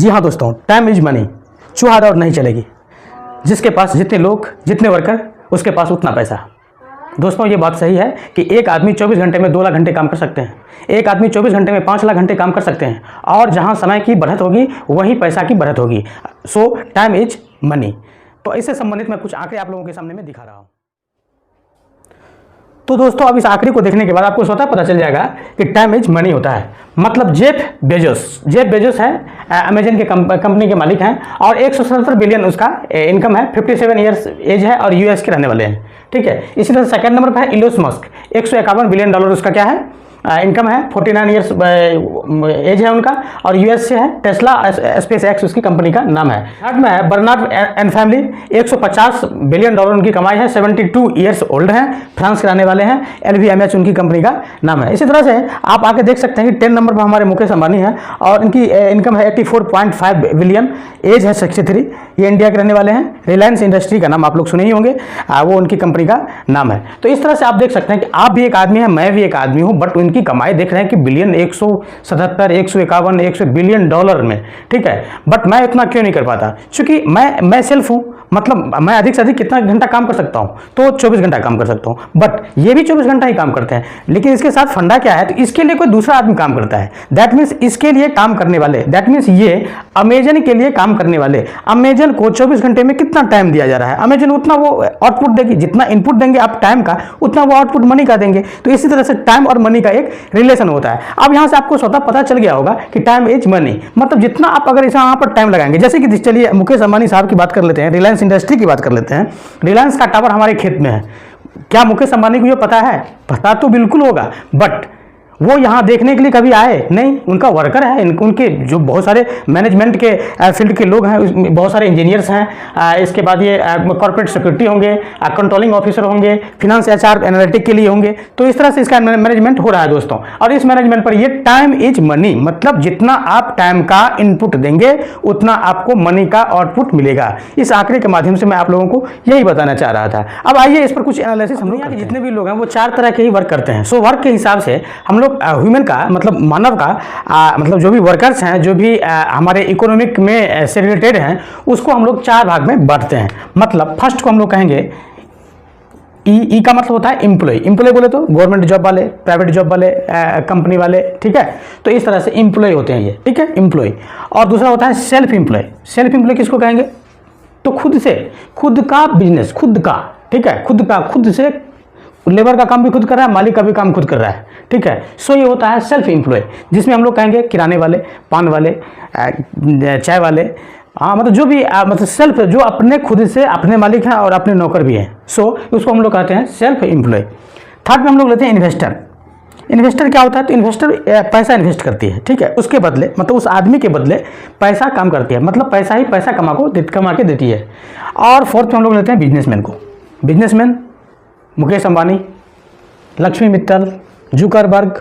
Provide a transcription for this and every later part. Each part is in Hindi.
जी हाँ दोस्तों, टाइम इज मनी। चूहा दौड़ नहीं चलेगी। जिसके पास जितने लोग, जितने वर्कर, उसके पास उतना पैसा। दोस्तों ये बात सही है कि एक आदमी 24 घंटे में 2 लाख घंटे काम कर सकते हैं, एक आदमी 24 घंटे में 5 लाख घंटे काम कर सकते हैं, और जहाँ समय की बढ़त होगी वहीं पैसा की बढ़त होगी। सो टाइम इज मनी। तो इससे संबंधित मैं कुछ आंकड़े आप लोगों के सामने में दिखा रहा हूँ। तो दोस्तों अब इस आंकड़े को देखने के बाद आपको स्वतः पता चल जाएगा कि टाइम इज मनी होता है। मतलब जेफ बेजोस है, अमेजन के कंपनी के मालिक हैं, और 177 बिलियन उसका इनकम है, 57 ईयर्स एज है, और यूएस के रहने वाले हैं। ठीक है। इसी तरह सेकंड नंबर पर है इलोन मस्क, 151 बिलियन डॉलर उसका क्या है, इनकम है, 49 ईयर्स एज है उनका, और यूएस से है। टेस्ला स्पेस एक्स उसकी कंपनी का नाम है। थर्ड में है Bernard and family, 150 billion dollar उनकी कमाई है, 72 ईयर्स ओल्ड हैं, फ्रांस के रहने वाले हैं। LVMH उनकी कंपनी का नाम है। इसी तरह से आप आके देख सकते हैं कि 10 नंबर पर हमारे मुकेश अंबानी है, और इनकी इनकम है 84.5 बिलियन, एज है 63, ये इंडिया के रहने वाले हैं। रिलायंस इंडस्ट्री का नाम आप लोग सुने ही होंगे, वो उनकी कंपनी का नाम है। तो इस तरह से आप देख सकते हैं कि आप भी एक आदमी हैं, मैं भी एक आदमी हूँ, बट की कमाई देख रहे हैं कि बिलियन, 177, 151, 100 बिलियन डॉलर में। ठीक है। बट मैं इतना क्यों नहीं कर पाता? क्योंकि मैं सेल्फ हूं, मतलब मैं अधिक से अधिक कितना घंटा काम कर सकता हूं, तो 24 घंटा काम कर सकता हूं। बट ये भी 24 घंटा ही काम करते हैं, लेकिन इसके साथ फंडा क्या है, तो इसके लिए कोई दूसरा आदमी काम करता है। दैट मीन्स इसके लिए काम करने वाले, दैट मीन्स ये अमेजन के लिए काम करने वाले, अमेजन को 24 घंटे में कितना टाइम दिया जा रहा है, अमेजन उतना वो आउटपुट देगी, जितना इनपुट देंगे आप टाइम का, उतना वो आउटपुट मनी का देंगे। तो इसी तरह से टाइम और मनी का एक रिलेशन होता है। अब यहां से आपको स्वतः पता चल गया होगा कि टाइम इज मनी, मतलब जितना आप अगर इसे यहां पर टाइम लगाएंगे, जैसे कि चलिए मुकेश अंबानी साहब की बात कर लेते हैं, रिलायंस इंडस्ट्री की बात कर लेते हैं। रिलायंस का टावर हमारे खेत में है। क्या मुकेश अंबानी को ये पता है? पता तो बिल्कुल होगा, बट वो यहाँ देखने के लिए कभी आए नहीं। उनका वर्कर है, उनके जो बहुत सारे मैनेजमेंट के फील्ड के लोग हैं, बहुत सारे इंजीनियर्स हैं, इसके बाद ये कॉर्पोरेट सिक्योरिटी होंगे, कंट्रोलिंग ऑफिसर होंगे, फिनेंस HR एनालिटिक के लिए होंगे। तो इस तरह से इसका मैनेजमेंट हो रहा है दोस्तों। और इस मैनेजमेंट पर ये टाइम इज मनी, मतलब जितना आप टाइम का इनपुट देंगे उतना आपको मनी का आउटपुट मिलेगा। इस आंकड़े के माध्यम से मैं आप लोगों को यही बताना चाह रहा था। अब आइए इस पर कुछ एनालिसिस। हम लोग जितने भी लोग हैं वो 4 तरह के ही वर्क करते हैं। सो वर्क के हिसाब से हम लोग ह्यूमन का, मतलब मानव का, मतलब जो भी वर्कर्स हैं, जो भी हमारे इकोनॉमिक में से रिलेटेड हैं, उसको हम लोग 4 भाग में बांटते हैं। मतलब फर्स्ट को हम लोग कहेंगे ई का मतलब होता है एम्प्लॉय। एम्प्लॉय बोले तो गवर्नमेंट जॉब वाले, प्राइवेट जॉब वाले, कंपनी वाले। ठीक है। तो इस तरह से एम्प्लॉय होते हैं ये। ठीक है, एम्प्लॉय। और दूसरा होता है सेल्फ एम्प्लॉय। सेल्फ एम्प्लॉय किसको कहेंगे? तो खुद से, खुद का बिजनेस, खुद का। ठीक है, खुद का, खुद से लेबर का काम भी खुद कर रहा है, मालिक का भी काम खुद कर रहा है। ठीक है। सो ये होता है सेल्फ एम्प्लॉय, जिसमें हम लोग कहेंगे किराने वाले, पान वाले, चाय वाले, हाँ मतलब जो भी मतलब सेल्फ, जो अपने खुद से अपने मालिक हैं और अपने नौकर भी हैं। सो उसको हम लोग कहते हैं सेल्फ एम्प्लॉय। थर्ड में हम लोग लेते हैं इन्वेस्टर। इन्वेस्टर क्या होता है? तो इन्वेस्टर पैसा इन्वेस्ट करती है। ठीक है, उसके बदले, मतलब उस आदमी के बदले पैसा काम करती है, मतलब पैसा ही पैसा कमा के देती है। और फोर्थ में हम लोग लेते हैं बिजनेसमैन को। Businessman Mukesh Ambani, Lakshmi Mittal, Zuckerberg.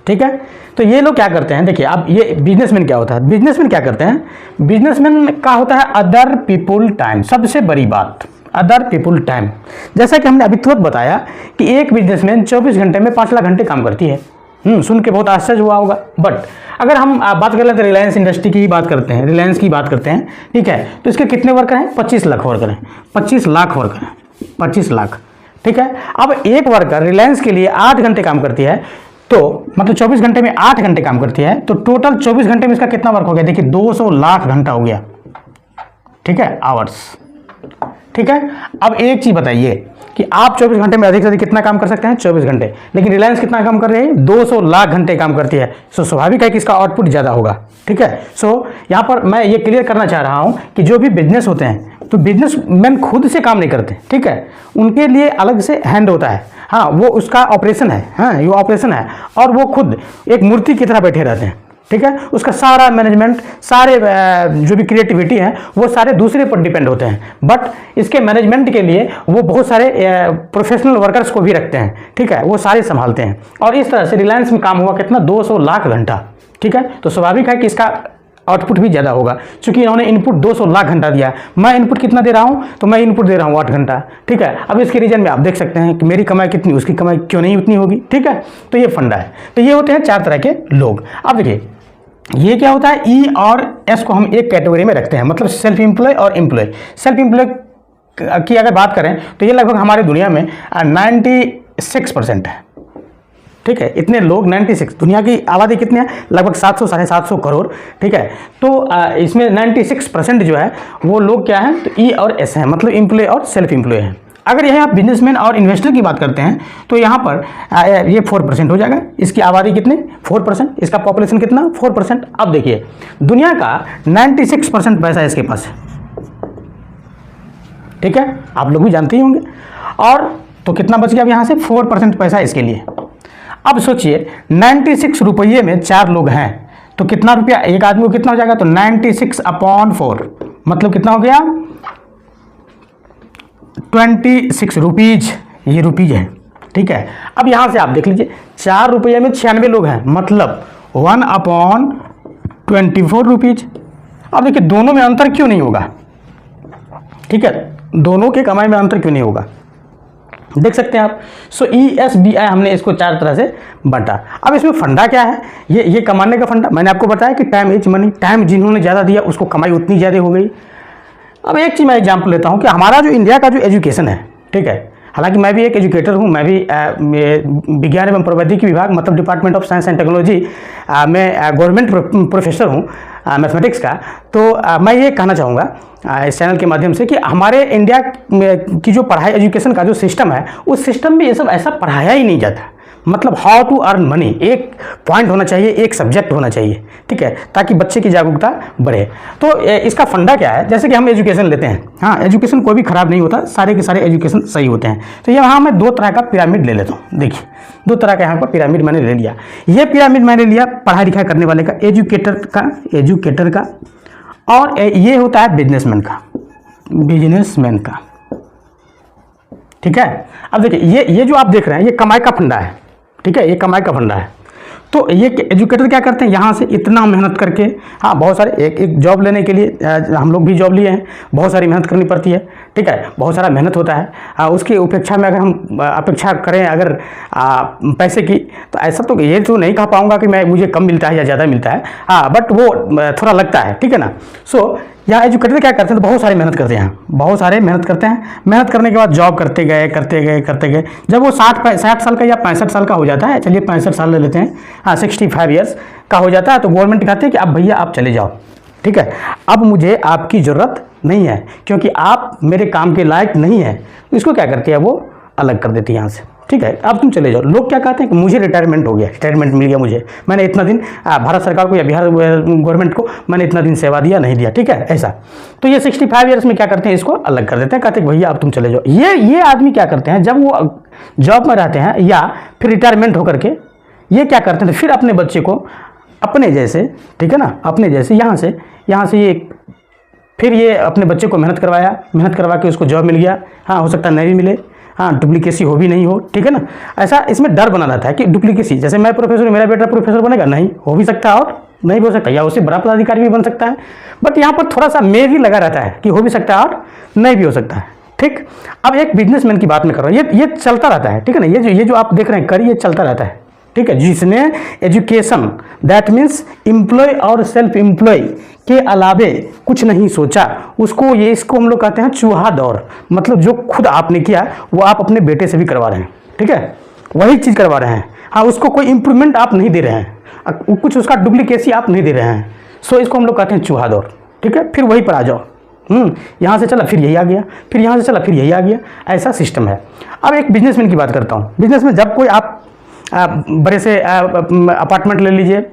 ठीक है। तो ये लोग क्या करते हैं, देखिए अब ये बिजनेसमैन क्या होता है, बिजनेसमैन क्या करते हैं, बिजनेसमैन का होता है अदर पीपुल टाइम। सबसे बड़ी बात, अदर पीपुल टाइम। जैसा कि हमने अभी तुरंत बताया कि एक बिजनेसमैन 24 घंटे में 5 लाख घंटे काम करती है। सुन के बहुत आश्चर्य हुआ होगा। बट अगर हम बात कर लेते हैं रिलायंस इंडस्ट्री की ही बात करते हैं, रिलायंस की बात करते हैं। ठीक है। तो इसके कितने वर्कर हैं? 25 लाख वर्कर हैं। 25 लाख वर्कर हैं, 25 लाख। ठीक है। अब एक वर्कर रिलायंस के लिए 8 घंटे काम करती है, तो मतलब 24 घंटे में 8 घंटे काम करती है, तो टोटल 24 घंटे में इसका कितना वर्क हो गया? देखिए 200 लाख घंटा हो गया। ठीक है, आवर्स। ठीक है। अब एक चीज बताइए कि आप 24 घंटे में अधिक से अधिक कितना काम कर सकते हैं? 24 घंटे। लेकिन रिलायंस कितना काम कर रही है? 200 लाख घंटे काम करती है। सो स्वाभाविक है कि इसका आउटपुट ज्यादा होगा। ठीक है। सो यहाँ पर मैं ये क्लियर करना चाह रहा हूं कि जो भी बिजनेस होते हैं, तो बिजनेसमैन खुद से काम नहीं करते। ठीक है, उनके लिए अलग से हैंड होता है। हाँ, वो उसका ऑपरेशन है। हाँ, ये ऑपरेशन है, और वो खुद एक मूर्ति की तरह बैठे रहते हैं। ठीक है। उसका सारा मैनेजमेंट, सारे जो भी क्रिएटिविटी है, वो सारे दूसरे पर डिपेंड होते हैं। बट इसके मैनेजमेंट के लिए वो बहुत सारे प्रोफेशनल वर्कर्स को भी रखते हैं। ठीक है, वो सारे संभालते हैं। और इस तरह से रिलायंस में काम हुआ कितना? 200 लाख घंटा। ठीक है। तो स्वाभाविक है कि इसका आउटपुट भी ज़्यादा होगा, क्योंकि इन्होंने इनपुट 200 लाख घंटा दिया। मैं इनपुट कितना दे रहा हूँ? तो मैं इनपुट दे रहा हूँ 8 घंटा। ठीक है। अब इसके रीजन में आप देख सकते हैं कि मेरी कमाई कितनी, उसकी कमाई क्यों नहीं उतनी होगी। ठीक है। तो ये फंडा है। तो ये होते हैं 4 तरह के लोग। अब देखिए ये क्या होता है, ई और एस को हम एक कैटेगरी में रखते हैं, मतलब सेल्फ एम्प्लॉय और एम्प्लॉय। सेल्फ एम्प्लॉय की अगर बात करें तो ये लगभग हमारे दुनिया में 96% है, ठीक है। इतने लोग 96, दुनिया की आबादी कितनी है, लगभग 700 साढ़े 700 करोड़, ठीक है। तो इसमें 96% जो है वो लोग क्या हैं, तो ई और एस हैं, मतलब एम्प्लॉय और सेल्फ एम्प्लॉय हैं। अगर यह आप बिजनेसमैन और इन्वेस्टर की बात करते हैं तो यहाँ पर ये 4% हो जाएगा। इसकी आबादी कितनी, 4%, इसका पॉपुलेशन कितना, 4%। अब देखिए दुनिया का 96% पैसा इसके पास है, ठीक है, आप लोग भी जानते ही होंगे। और तो कितना बच गया अब यहाँ से, 4% पैसा इसके लिए। अब सोचिए 96 रुपये में 4 लोग हैं तो कितना रुपया एक आदमी को कितना हो जाएगा, तो 96/4 मतलब कितना हो गया, 26 रुपीज, ये रुपीज है, ठीक है। अब यहां से आप देख लीजिए 4 रुपये में 96 लोग हैं, मतलब 1/24 रुपीज। अब देखिए दोनों में अंतर क्यों नहीं होगा, ठीक है, दोनों के कमाई में अंतर क्यों नहीं होगा, देख सकते हैं आप। सो ESBI हमने इसको 4 तरह से बांटा। अब इसमें फंडा क्या है, ये कमाने का फंडा मैंने आपको बताया कि टाइम इज मनी, टाइम जिन्होंने ज़्यादा दिया उसको कमाई उतनी ज़्यादा हो गई। अब एक चीज़ मैं एग्जाम्पल लेता हूँ कि हमारा जो इंडिया का जो एजुकेशन है, ठीक है, हालांकि मैं भी एक एजुकेटर हूँ, मैं भी विज्ञान एवं प्रौद्योगिकी विभाग मतलब department of science and technology में गवर्नमेंट प्रोफेसर हूँ मैथमेटिक्स का। तो मैं ये कहना चाहूँगा इस चैनल के माध्यम से कि हमारे इंडिया की जो पढ़ाई एजुकेशन का जो सिस्टम है उस सिस्टम में ये सब ऐसा पढ़ाया ही नहीं जाता। मतलब हाउ टू अर्न मनी एक पॉइंट होना चाहिए, एक सब्जेक्ट होना चाहिए, ठीक है, ताकि बच्चे की जागरूकता बढ़े। तो इसका फंडा क्या है, जैसे कि हम एजुकेशन लेते हैं, हाँ एजुकेशन कोई भी खराब नहीं होता, सारे के सारे एजुकेशन सही होते हैं। तो यहाँ मैं 2 तरह का पिरामिड ले लेता हूँ। देखिए 2 तरह का यहाँ पर पिरामिड मैंने ले लिया। ये पिरामिड मैंने लिया पढ़ाई लिखाई करने वाले का, एजुकेटर का, और ये होता है बिजनेसमैन का, ठीक है। अब देखिए ये जो आप देख रहे हैं ये कमाई का फंडा है, ठीक है, ये कमाई का फंडा है। तो ये एजुकेटर क्या करते हैं, यहाँ से इतना मेहनत करके, हाँ बहुत सारे एक जॉब लेने के लिए हम लोग भी जॉब लिए हैं, बहुत सारी मेहनत करनी पड़ती है, ठीक है, बहुत सारा मेहनत होता है। उसकी उपेक्षा में अगर हम अपेक्षा करें अगर पैसे की, तो ऐसा तो ये तो नहीं कह पाऊँगा कि मुझे कम मिलता है या ज़्यादा मिलता है, हाँ बट वो थोड़ा लगता है, ठीक है ना। सो यहाँ एजुकेटर क्या करते हैं, तो बहुत सारी मेहनत करते हैं, बहुत सारे मेहनत करते हैं। मेहनत करने के बाद जॉब करते गए, जब वो 60 साल का या 65 साल का हो जाता है, चलिए 65 साल ले लेते हैं, हाँ 65 ईयर्स का हो जाता है, तो गवर्नमेंट कहती है कि अब भैया आप चले जाओ, ठीक है, अब मुझे आपकी ज़रूरत नहीं है क्योंकि आप मेरे काम के लायक नहीं है। इसको क्या करती है, वो अलग कर देती है यहाँ से, ठीक है, अब तुम चले जाओ। लोग क्या कहते हैं कि मुझे रिटायरमेंट हो गया, रिटायरमेंट मिल गया मुझे, मैंने इतना दिन भारत सरकार को या बिहार गवर्नमेंट को मैंने इतना दिन सेवा दिया, नहीं दिया, ठीक है, ऐसा। तो ये 65 ईयर्स में क्या करते हैं, इसको अलग कर देते हैं, कहते हैं भैया अब तुम चले जाओ। ये आदमी क्या करते हैं, जब वो जॉब में रहते हैं या फिर रिटायरमेंट होकर के ये क्या करते हैं, तो फिर अपने बच्चे को अपने जैसे, ठीक है ना, अपने जैसे यहाँ से ये फिर ये अपने बच्चे को मेहनत करवा के उसको जॉब मिल गया, हाँ हो सकता है नहीं भी मिले, हाँ डुप्लीकेसी हो भी नहीं हो, ठीक है ना। ऐसा इसमें डर बना रहता है कि डुप्लीकेसी, जैसे मैं प्रोफेसर, मेरा बेटा प्रोफेसर बनेगा, नहीं हो भी सकता है और नहीं भी हो सकता, या उससे बड़ा पदाधिकारी भी बन सकता है। बट यहाँ पर थोड़ा सा मे भी लगा रहता है कि हो भी सकता है और नहीं भी हो सकता है, ठीक। अब एक बिजनेसमैन की बात मैं कर रहा हूँ, ये चलता रहता है, ठीक है ना, ये जो आप देख रहे हैं करिए, ये चलता रहता है, ठीक है। जिसने एजुकेशन दैट मीन्स एम्प्लॉय और सेल्फ एम्प्लॉय के अलावे कुछ नहीं सोचा, इसको हम लोग कहते हैं चूहा दौर। मतलब जो खुद आपने किया वो आप अपने बेटे से भी करवा रहे हैं, ठीक है, वही चीज़ करवा रहे हैं, हाँ उसको कोई इम्प्रूवमेंट आप नहीं दे रहे हैं, कुछ उसका डुप्लीकेसी आप नहीं दे रहे हैं। सो इसको हम लोग कहते हैं चूहा दौर, ठीक है। फिर वहीं पर आ जाओ, यहाँ से चला फिर यही आ गया, फिर यहाँ से चला फिर यही आ गया, ऐसा सिस्टम है। अब एक बिजनेसमैन की बात करता हूँ। बिजनेसमैन जब कोई आप बड़े से अपार्टमेंट ले लीजिए,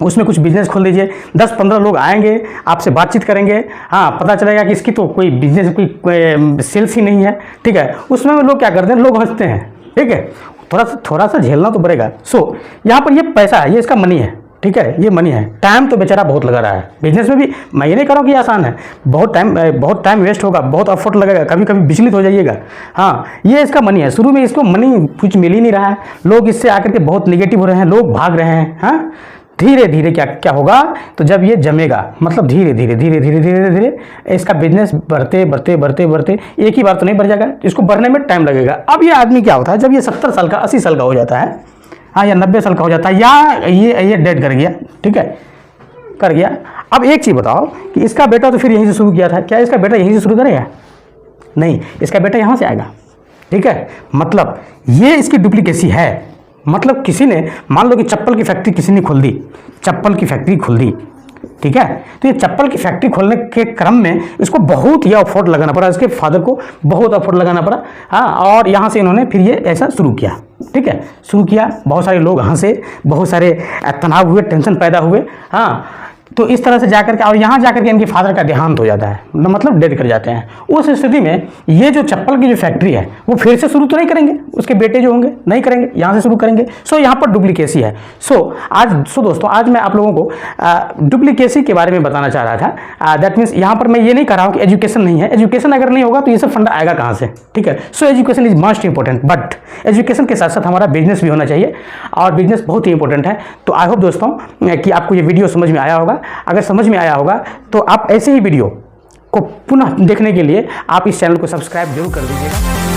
उसमें कुछ बिजनेस खोल दीजिए, 10-15 लोग आएंगे, आपसे बातचीत करेंगे, हाँ पता चलेगा कि इसकी तो कोई बिजनेस कोई सेल्स ही नहीं है, ठीक है। उसमें लोग क्या करते हैं, लोग हंसते हैं, ठीक है, थोड़ा सा झेलना तो पड़ेगा। सो यहाँ पर ये पैसा है, ये इसका मनी है, ठीक है, ये मनी है। टाइम तो बेचारा बहुत लगा रहा है बिजनेस में भी, मैं ये नहीं कह रहा हूँ कि आसान है, बहुत टाइम वेस्ट होगा, बहुत एफर्ट लगेगा, कभी कभी विचलित हो जाइएगा, हाँ ये इसका मनी है। शुरू में इसको मनी कुछ मिल ही नहीं रहा है, लोग इससे आकर के बहुत निगेटिव हो रहे हैं, लोग भाग रहे हैं, हाँ धीरे धीरे क्या होगा, तो जब ये जमेगा, मतलब धीरे धीरे इसका बिजनेस बढ़ते एक ही बार तो नहीं बढ़ जाएगा, इसको बढ़ने में टाइम लगेगा। अब ये आदमी क्या होता है, जब ये 70 साल का 80 साल का हो जाता है, हाँ या 90 साल का हो जाता है, या ये डेड कर गया, ठीक है, कर गया। अब एक चीज़ बताओ कि इसका बेटा तो फिर यहीं से शुरू किया था, क्या इसका बेटा यहीं से शुरू करेगा? नहीं, इसका बेटा यहाँ से आएगा। ठीक है, मतलब ये इसकी डुप्लीकेसी है। मतलब किसी ने, मान लो कि चप्पल की फैक्ट्री किसी ने खोल दी, चप्पल की फैक्ट्री खोल दी, ठीक है, तो ये चप्पल की फैक्ट्री खोलने के क्रम में इसको बहुत ही एफर्ट लगाना पड़ा, इसके फादर को बहुत एफर्ट लगाना पड़ा। हाँ, और यहाँ से इन्होंने फिर ये ऐसा शुरू किया। ठीक है, शुरू किया, बहुत सारे लोग हंसे, बहुत सारे तनाव हुए, टेंशन पैदा हुए। हाँ, तो इस तरह से जाकर के, और यहाँ जाकर के इनके फादर का देहांत हो जाता है, मतलब डेथ कर जाते हैं। उस स्थिति में ये जो चप्पल की जो फैक्ट्री है वो फिर से शुरू तो नहीं करेंगे, उसके बेटे जो होंगे नहीं करेंगे, यहाँ से शुरू करेंगे। सो यहाँ पर डुप्लीकेसी है। सो दोस्तों, आज मैं आप लोगों को डुप्लीकेसी के बारे में बताना चाह रहा था। दैट मीन्स यहाँ पर मैं ये नहीं कह रहा हूँ कि एजुकेशन नहीं है। एजुकेशन अगर नहीं होगा तो ये सब फंड आएगा कहाँ से? ठीक है, so education is most important, but education के साथ साथ हमारा बिजनेस भी होना चाहिए, और बिजनेस बहुत ही इंपॉर्टेंट है। तो आई होप दोस्तों कि आपको ये वीडियो समझ में आया होगा। अगर समझ में आया होगा तो आप ऐसे ही वीडियो को पुनः देखने के लिए आप इस चैनल को सब्सक्राइब जरूर कर दीजिएगा।